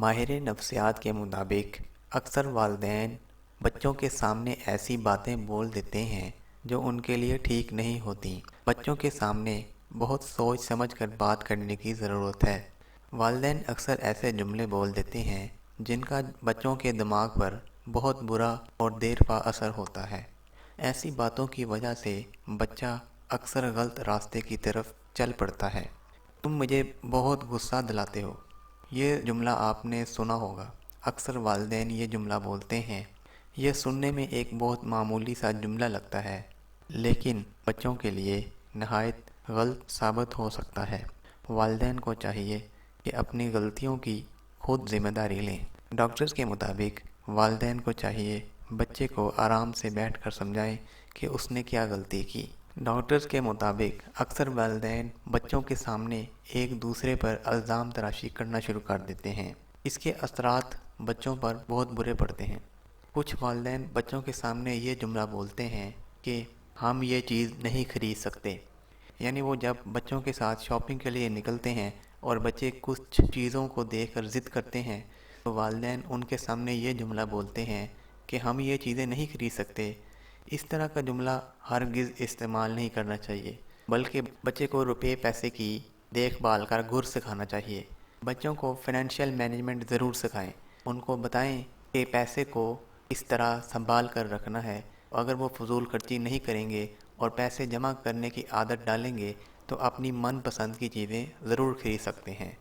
ماہر نفسیات کے مطابق اکثر والدین بچوں کے سامنے ایسی باتیں بول دیتے ہیں جو ان کے لیے ٹھیک نہیں ہوتی۔ بچوں کے سامنے بہت سوچ سمجھ کر بات کرنے کی ضرورت ہے۔ والدین اکثر ایسے جملے بول دیتے ہیں جن کا بچوں کے دماغ پر بہت برا اور دیر پا اثر ہوتا ہے۔ ایسی باتوں کی وجہ سے بچہ اکثر غلط راستے کی طرف چل پڑتا ہے۔ تم مجھے بہت غصہ دلاتے ہو، یہ جملہ آپ نے سنا ہوگا۔ اکثر والدین یہ جملہ بولتے ہیں۔ یہ سننے میں ایک بہت معمولی سا جملہ لگتا ہے، لیکن بچوں کے لیے نہایت غلط ثابت ہو سکتا ہے۔ والدین کو چاہیے کہ اپنی غلطیوں کی خود ذمہ داری لیں۔ ڈاکٹرز کے مطابق والدین کو چاہیے بچے کو آرام سے بیٹھ کر سمجھائیں کہ اس نے کیا غلطی کی۔ ڈاکٹرز کے مطابق اکثر والدین بچوں کے سامنے ایک دوسرے پر الزام تراشی کرنا شروع کر دیتے ہیں۔ اس کے اثرات بچوں پر بہت برے پڑتے ہیں۔ کچھ والدین بچوں کے سامنے یہ جملہ بولتے ہیں کہ ہم یہ چیز نہیں خرید سکتے، یعنی وہ جب بچوں کے ساتھ شاپنگ کے لیے نکلتے ہیں اور بچے کچھ چیزوں کو دیکھ کر ضد کرتے ہیں تو والدین ان کے سامنے یہ جملہ بولتے ہیں کہ ہم یہ چیزیں نہیں خرید سکتے۔ اس طرح کا جملہ ہرگز استعمال نہیں کرنا چاہیے، بلکہ بچے کو روپے پیسے کی دیکھ بھال کا گر سکھانا چاہیے۔ بچوں کو فائنینشیل مینجمنٹ ضرور سکھائیں۔ ان کو بتائیں کہ پیسے کو اس طرح سنبھال کر رکھنا ہے۔ اگر وہ فضول خرچی نہیں کریں گے اور پیسے جمع کرنے کی عادت ڈالیں گے تو اپنی من پسند کی چیزیں ضرور خرید سکتے ہیں۔